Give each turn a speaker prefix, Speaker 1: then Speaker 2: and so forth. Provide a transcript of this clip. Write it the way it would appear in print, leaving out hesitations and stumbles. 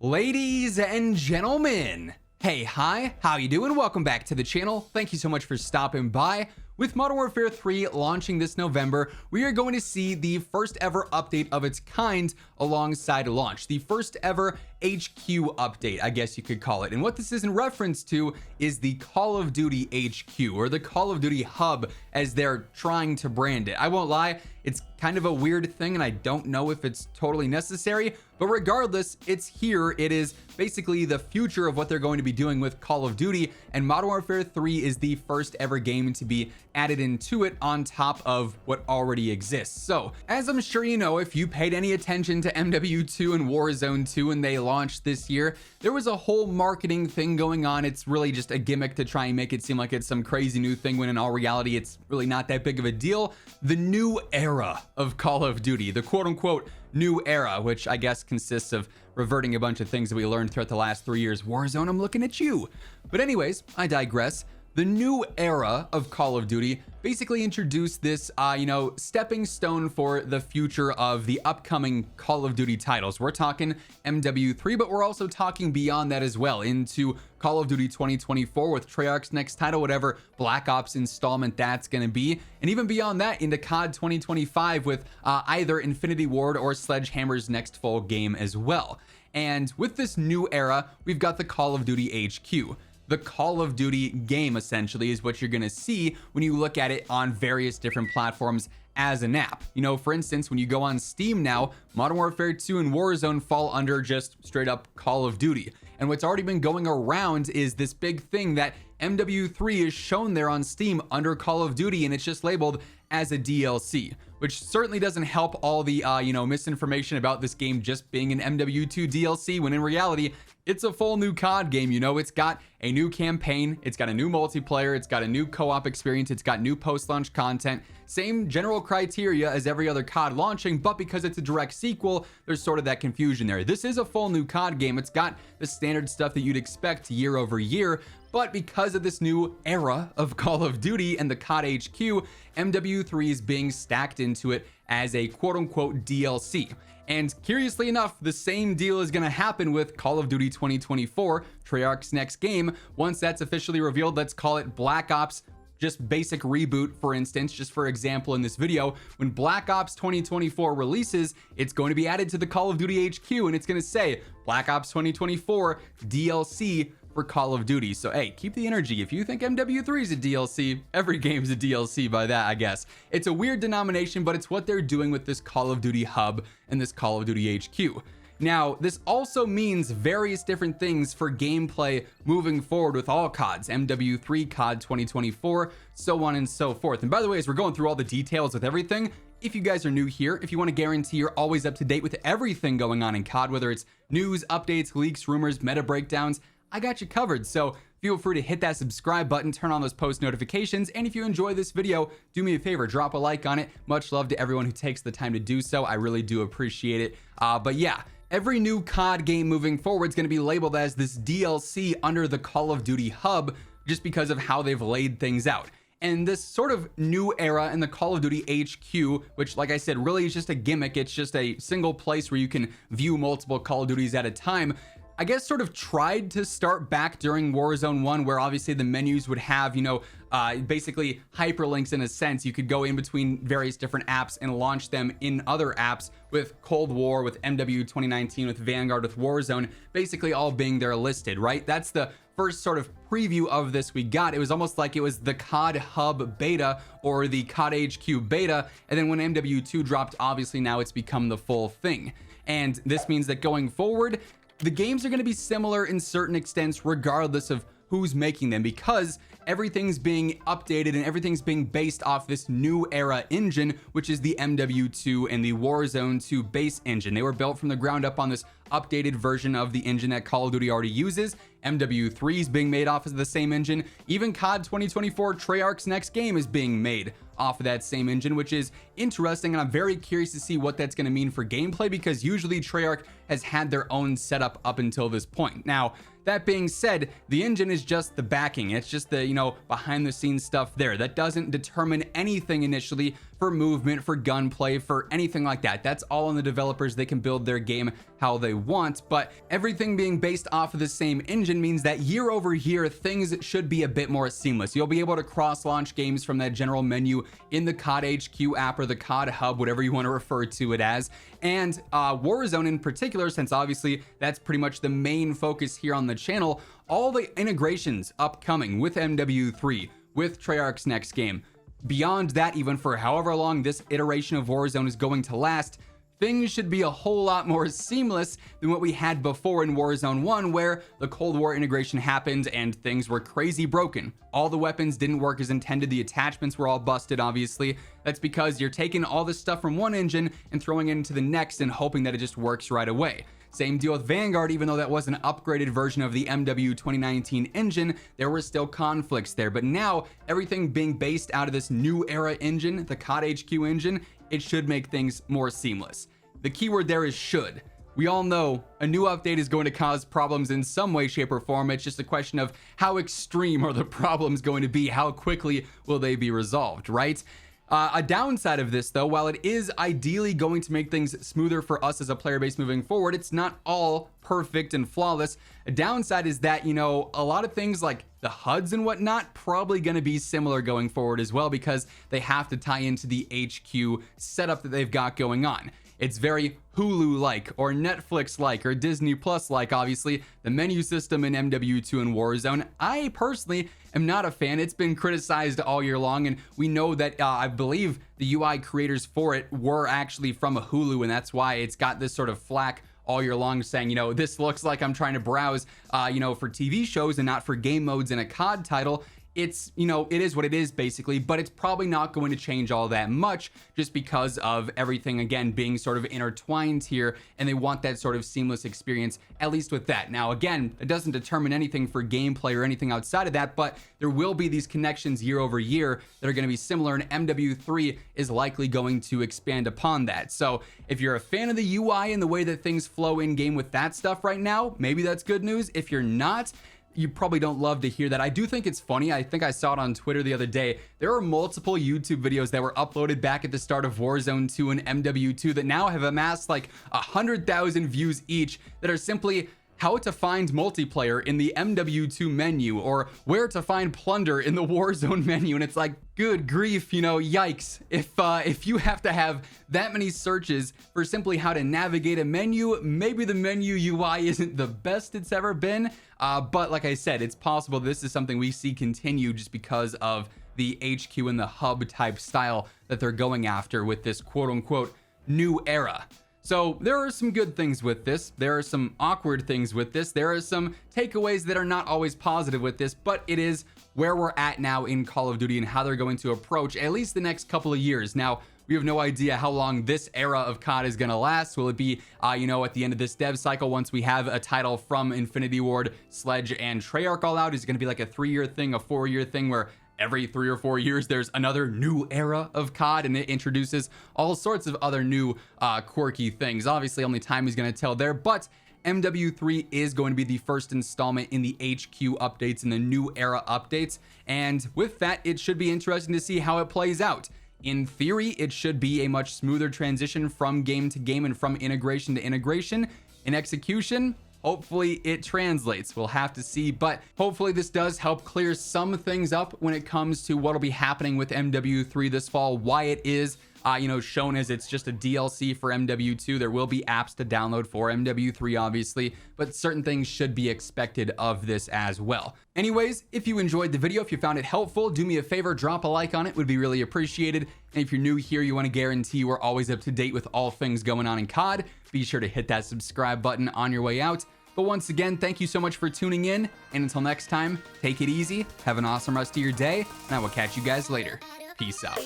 Speaker 1: Ladies and gentlemen, hey, hi, how you doing? Welcome back to the channel. Thank you so much for stopping by. With Modern Warfare 3 launching this November, we are going to see the first ever update of its kind alongside launch. The first ever HQ update, I guess you could call it. And what this is in reference to is the Call of Duty HQ, or the Call of Duty Hub, as they're trying to brand it. I won't lie, it's kind of a weird thing, and I don't know if it's totally necessary, but regardless, it's here. It is basically the future of what they're going to be doing with Call of Duty, and Modern Warfare 3 is the first ever game to be added into it on top of what already exists. So, as I'm sure you know, if you paid any attention to MW2 and Warzone 2 when they launched this year, there was a whole marketing thing going on. It's really just a gimmick to try and make it seem like it's some crazy new thing, when in all reality, it's really not that big of a deal. The new era of Call of Duty, the quote-unquote new era, which I guess consists of reverting a bunch of things that we learned throughout the last 3 years. Warzone, I'm looking at you. But anyways, I digress. The new era of Call of Duty basically introduced this, stepping stone for the future of the upcoming Call of Duty titles. We're talking MW3, but we're also talking beyond that as well, into Call of Duty 2024 with Treyarch's next title, whatever Black Ops installment that's going to be. And even beyond that, into COD 2025 with either Infinity Ward or Sledgehammer's next full game as well. And with this new era, we've got the Call of Duty HQ. The Call of Duty game essentially is what you're going to see when you look at it on various different platforms as an app. You know, for instance, when you go on Steam now, Modern Warfare 2 and Warzone fall under just straight up Call of Duty. And what's already been going around is this big thing that MW3 is shown there on Steam under Call of Duty, and it's just labeled as a DLC, which certainly doesn't help all the misinformation about this game just being an MW2 DLC, when in reality it's a full new COD game. You know, it's got a new campaign, it's got a new multiplayer, it's got a new co-op experience, it's got new post-launch content, same general criteria as every other COD launching, but because it's a direct sequel, there's sort of that confusion there. This is a full new COD game. It's got the standard stuff that you'd expect year over year, but because of this new era of Call of Duty and the COD HQ, MW3 is being stacked into it as a quote-unquote DLC. And curiously enough, the same deal is going to happen with Call of Duty 2024, Treyarch's next game. Once that's officially revealed, let's call it Black Ops, just basic reboot, for instance, just for example in this video. When Black Ops 2024 releases, it's going to be added to the Call of Duty HQ, and it's going to say Black Ops 2024 DLC for Call of Duty. So hey, keep the energy. If you think MW3 is a DLC, every game's a DLC by that, I guess. It's a weird denomination, but it's what they're doing with this Call of Duty hub and this Call of Duty HQ. Now, this also means various different things for gameplay moving forward with all CODs, MW3, COD 2024, so on and so forth. And by the way, as we're going through all the details with everything, if you guys are new here, if you want to guarantee you're always up to date with everything going on in COD, whether it's news, updates, leaks, rumors, meta breakdowns, I got you covered. So feel free to hit that subscribe button, turn on those post notifications, and if you enjoy this video, do me a favor, drop a like on it. Much love to everyone who takes the time to do so. I really do appreciate it. But yeah, every new COD game moving forward is going to be labeled as this DLC under the Call of Duty hub, just because of how they've laid things out. And this sort of new era in the Call of Duty HQ, which, like I said, really is just a gimmick. It's just a single place where you can view multiple Call of Duties at a time. I guess sort of tried to start back during Warzone 1, where obviously the menus would have, basically hyperlinks in a sense. You could go in between various different apps and launch them in other apps, with Cold War, with MW 2019, with Vanguard, with Warzone, basically all being there listed, right? That's the first sort of preview of this we got. It was almost like it was the COD Hub beta or the COD HQ beta, and then when MW2 dropped, obviously now it's become the full thing. And this means that going forward, the games are going to be similar in certain extents regardless of who's making them, because everything's being updated and everything's being based off this new era engine, which is the MW2 and the Warzone 2 base engine. They were built from the ground up on this updated version of the engine that Call of Duty already uses. MW3 is being made off of the same engine. Even COD 2024, Treyarch's next game, is being made off of that same engine, which is interesting, and I'm very curious to see what that's going to mean for gameplay, because usually Treyarch has had their own setup up until this point. Now, that being said, the engine is just the backing. It's just the, behind the scenes stuff there. That doesn't determine anything initially for movement, for gunplay, for anything like that. That's all on the developers. They can build their game how they want, but everything being based off of the same engine means that year over year, things should be a bit more seamless. You'll be able to cross-launch games from that general menu in the COD HQ app or the COD Hub, whatever you want to refer to it as. And Warzone in particular, since obviously that's pretty much the main focus here on the channel, all the integrations upcoming with MW3, with Treyarch's next game. Beyond that, even for however long this iteration of Warzone is going to last, things should be a whole lot more seamless than what we had before in Warzone 1, where the Cold War integration happened and things were crazy broken. All the weapons didn't work as intended. The attachments were all busted, obviously. That's because you're taking all this stuff from one engine and throwing it into the next and hoping that it just works right away. Same deal with Vanguard. Even though that was an upgraded version of the MW 2019 engine, there were still conflicts there. But now, everything being based out of this new era engine, the COD HQ engine, it should make things more seamless. The keyword there is should. We all know a new update is going to cause problems in some way, shape, or form. It's just a question of how extreme are the problems going to be, how quickly will they be resolved, right? A downside of this, though, while it is ideally going to make things smoother for us as a player base moving forward, it's not all perfect and flawless. A downside is that, you know, a lot of things like the HUDs and whatnot probably going to be similar going forward as well, because they have to tie into the HQ setup that they've got going on. It's very Hulu-like or Netflix-like or Disney Plus-like, obviously, the menu system in MW2 and Warzone. I personally am not a fan. It's been criticized all year long, and we know that I believe the UI creators for it were actually from a Hulu, and that's why it's got this sort of flack all year long saying, you know, this looks like I'm trying to browse, you know, for TV shows and not for game modes in a COD title. It's, you know, it is what it is basically, but it's probably not going to change all that much just because of everything, again, being sort of intertwined here, and they want that sort of seamless experience, at least with that. Now, again, it doesn't determine anything for gameplay or anything outside of that, but there will be these connections year over year that are going to be similar, and MW3 is likely going to expand upon that. So if you're a fan of the UI and the way that things flow in game with that stuff right now, maybe that's good news. If you're not, you probably don't love to hear that. I do think it's funny. I think I saw it on Twitter the other day. There are multiple YouTube videos that were uploaded back at the start of Warzone 2 and MW2 that now have amassed like 100,000 views each that are simply how to find multiplayer in the MW2 menu, or where to find plunder in the Warzone menu. And it's like, good grief, you know, yikes. If you have to have that many searches for simply how to navigate a menu, maybe the menu UI isn't the best it's ever been. But like I said, it's possible this is something we see continue just because of the HQ and the hub type style that they're going after with this quote unquote new era. So there are some good things with this. There are some awkward things with this. There are some takeaways that are not always positive with this, but it is where we're at now in Call of Duty and how they're going to approach at least the next couple of years. Now, we have no idea how long this era of COD is going to last. Will it be, you know, at the end of this dev cycle, once we have a title from Infinity Ward, Sledge, and Treyarch all out? Is it going to be like a 3-year thing, a 4-year thing, where every 3 or 4 years there's another new era of COD and it introduces all sorts of other new quirky things? Obviously, only time is going to tell there, but MW3 is going to be the first installment in the HQ updates and the new era updates. And with that, it should be interesting to see how it plays out. In theory, it should be a much smoother transition from game to game and from integration to integration. In execution, hopefully it translates. We'll have to see, but hopefully this does help clear some things up when it comes to what'll be happening with MW3 this fall, why it is you know, shown as it's just a DLC for MW2. There will be apps to download for MW3, obviously, but certain things should be expected of this as well. Anyways, if you enjoyed the video, if you found it helpful, do me a favor, drop a like on it, would be really appreciated. And if you're new here, you want to guarantee we're always up to date with all things going on in COD, be sure to hit that subscribe button on your way out. But once again, thank you so much for tuning in, and until next time, take it easy, have an awesome rest of your day, and I will catch you guys later. Peace out.